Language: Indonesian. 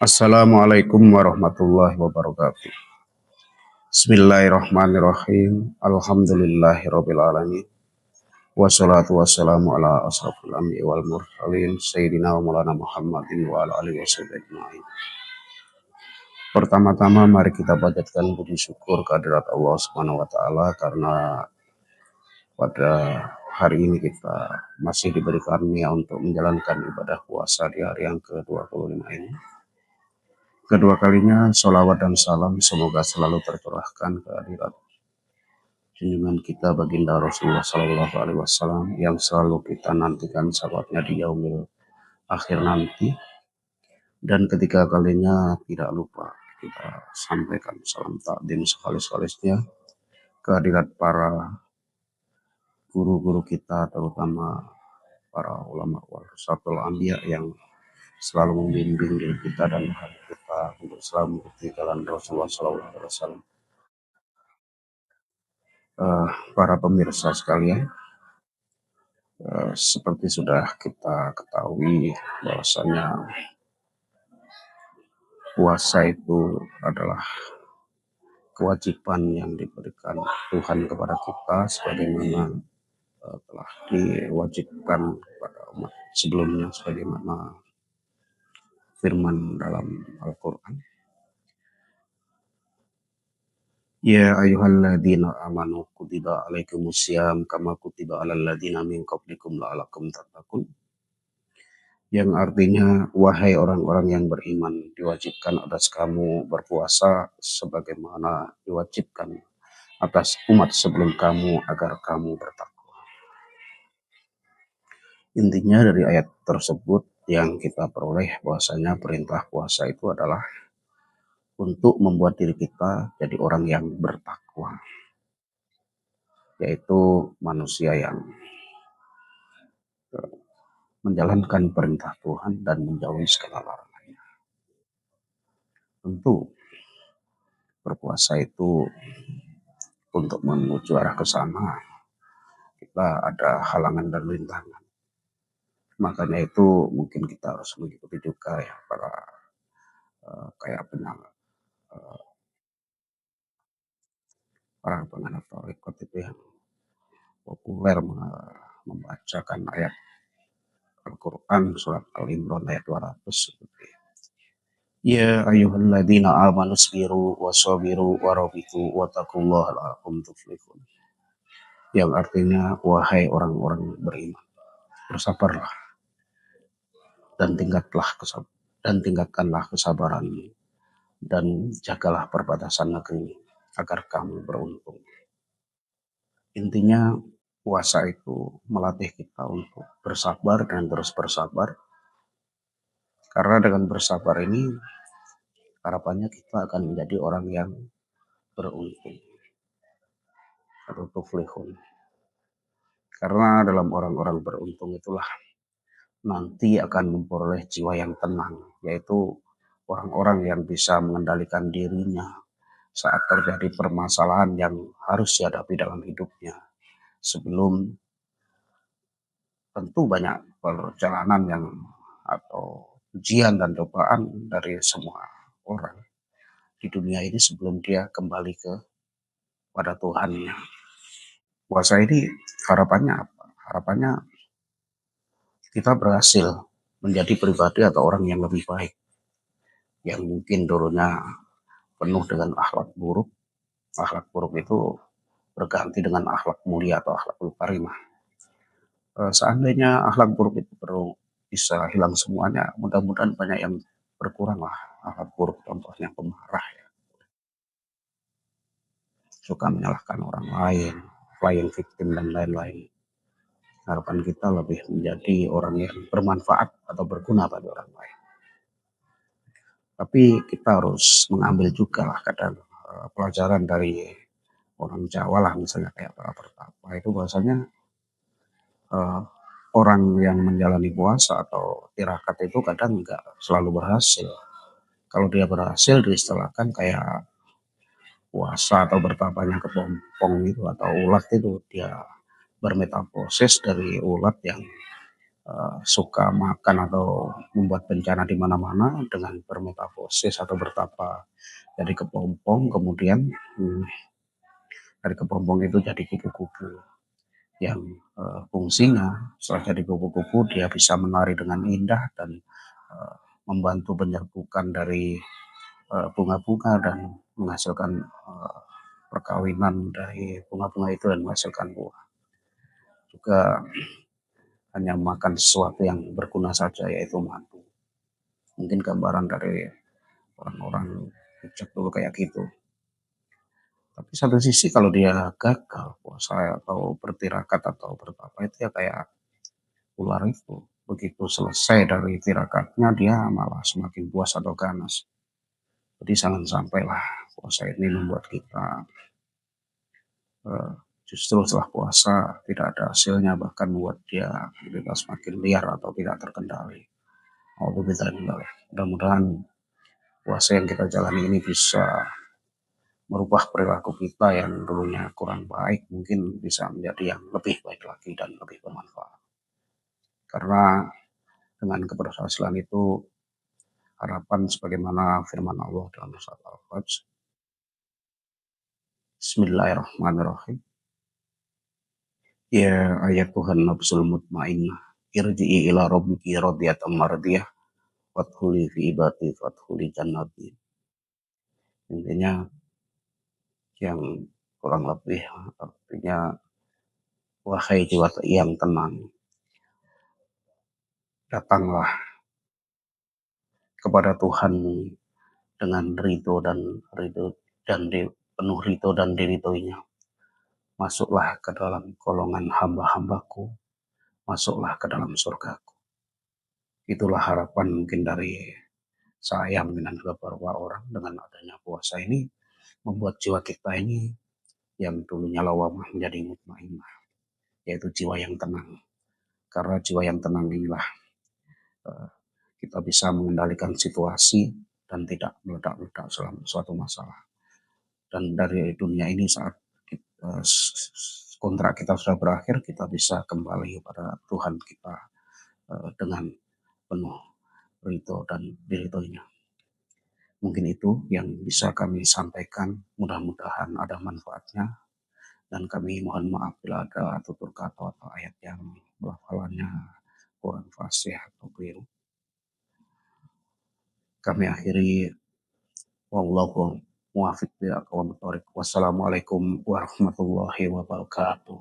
Assalamualaikum warahmatullahi wabarakatuh. Bismillahirrahmanirrahim. Alhamdulillahirabbil alamin. Wassalatu wassalamu ala asrofil anbiya'i wal mursalin sayyidina wa maulana Muhammadin wa ala alihi washabihi ajmain. Pertama-tama mari kita panjatkan puji syukur kehadirat Allah Subhanahu wa taala karena pada hari ini kita masih diberi karunia untuk menjalankan ibadah puasa di hari yang ke-25 ini. Kedua kalinya, sholawat dan salam semoga selalu tercurahkan ke hadirat junjungan kita baginda Rasulullah Sallallahu Alaihi Wasallam yang selalu kita nantikan sahabatnya di yaumil akhir nanti. Dan ketiga kalinya tidak lupa kita sampaikan salam takdim sekali-sekalisnya ke hadirat para guru-guru kita, terutama para ulama warasatul anbiya yang selalu membimbing diri kita dan hati kita untuk selalu mengikuti jalan Rasulullah SAW. Para pemirsa sekalian, seperti sudah kita ketahui bahwasanya puasa itu adalah kewajiban yang diberikan Tuhan kepada kita sebagaimana telah diwajibkan kepada umat sebelumnya sebagaimana firman dalam Al-Quran. Ya ayyuhalladzina amanu kutiba alaikumusiyam kama kutiba alal ladzina min qablikum la'allakum tattaqun. Yang artinya, wahai orang-orang yang beriman, diwajibkan atas kamu berpuasa sebagaimana diwajibkan atas umat sebelum kamu agar kamu bertakwa. Intinya dari ayat tersebut yang kita peroleh bahwasanya perintah puasa itu adalah untuk membuat diri kita jadi orang yang bertakwa, yaitu manusia yang menjalankan perintah Tuhan dan menjauhi segala larangannya. Tentu berpuasa itu untuk menuju arah ke sana kita ada halangan dan rintangan. Makanya itu mungkin kita harus mengikuti juga ya para para penganut tarekat itu yang populer membacakan ayat Al-Quran surat Al-Imran ayat 200 seperti ya ayyuhalladzina amanu sabiru wasabiru warabitu wattaqullaha la'allakum tuflihun. Yang artinya, wahai orang-orang beriman, bersabarlah dan tingkatkanlah kesabaran dan jagalah perbatasan negeri agar kamu beruntung. Intinya puasa itu melatih kita untuk bersabar dan terus bersabar, karena dengan bersabar ini harapannya kita akan menjadi orang yang beruntung atau tuflihun. Karena dalam orang-orang beruntung itulah nanti akan memperoleh jiwa yang tenang, yaitu orang-orang yang bisa mengendalikan dirinya saat terjadi permasalahan yang harus dihadapi dalam hidupnya. Sebelum tentu banyak perjalanan yang atau ujian dan cobaan dari semua orang di dunia ini sebelum dia kembali pada Tuhannya. Puasa ini harapannya apa? Harapannya kita berhasil menjadi pribadi atau orang yang lebih baik, yang mungkin dulunya penuh dengan akhlak buruk. Akhlak buruk itu berganti dengan akhlak mulia atau akhlakul karimah. Seandainya akhlak buruk itu perlu bisa hilang semuanya, mudah-mudahan banyak yang berkurang lah akhlak buruk, contohnya pemarah ya, suka menyalahkan orang lain, playing victim dan lain-lain. Harapan kita lebih menjadi orang yang bermanfaat atau berguna bagi orang lain. Tapi kita harus mengambil juga lah kadang pelajaran dari orang Jawa lah, misalnya kayak para pertapa itu bahwasanya orang yang menjalani puasa atau tirakat itu kadang nggak selalu berhasil. Kalau dia berhasil diistilahkan kayak puasa atau bertapanya kepompong itu atau ulat itu, dia bermetamorfosis dari ulat yang suka makan atau membuat bencana di mana-mana dengan bermetafosis atau bertapa dari kepompong, kemudian dari kepompong itu jadi kupu-kupu yang fungsinya setelah jadi kupu-kupu dia bisa menari dengan indah dan membantu penyerbukan dari bunga-bunga dan menghasilkan perkawinan dari bunga-bunga itu dan menghasilkan buah. Juga hanya makan sesuatu yang berguna saja, yaitu madu. Mungkin gambaran dari orang-orang bijak dulu kayak gitu. Tapi satu sisi kalau dia gagal puasa atau bertirakat atau bertapa itu ya kayak ular itu. Begitu selesai dari tirakatnya dia malah semakin puas atau ganas. Jadi jangan sampailah puasa ini membuat kita justru setelah puasa tidak ada hasilnya, bahkan buat dia kita semakin liar atau tidak terkendali. Mudah-mudahan puasa yang kita jalani ini bisa merubah perilaku kita yang dulunya kurang baik, mungkin bisa menjadi yang lebih baik lagi dan lebih bermanfaat. Karena dengan keberhasilan itu harapan sebagaimana firman Allah dalam surat Al-Fajr. Bismillahirrahmanirrahim. Ya ayat Tuhan nafsul mutmainnah, irji'i ila rabbiki radiyatan mardiyah, wadkhuli fi ibadi wadkhuli jannati. Intinya yang kurang lebih artinya, wahai jiwa yang tenang, datanglah kepada Tuhan dengan ridho dan penuh ridho dan diridhoinya. Masuklah ke dalam golongan hamba-hambaku, masuklah ke dalam surgaku. Itulah harapan mungkin dari saya dan beberapa orang dengan adanya puasa ini membuat jiwa kita ini yang dulunya lawamah menjadi mutmainnah, yaitu jiwa yang tenang. Karena jiwa yang tenang inilah kita bisa mengendalikan situasi dan tidak meledak-ledak dalam suatu masalah. Dan dari dunia ini saat kontrak kita sudah berakhir, kita bisa kembali kepada Tuhan kita dengan penuh ridho dan diridhoinya. Mungkin itu yang bisa kami sampaikan, mudah-mudahan ada manfaatnya, dan kami mohon maaf bila ada tutur kata atau ayat yang pelafalannya kurang fasih atau keliru. Kami akhiri, wallahu muwaffiq bil aqwamit thoriq. Wassalamualaikum warahmatullahi wabarakatuh.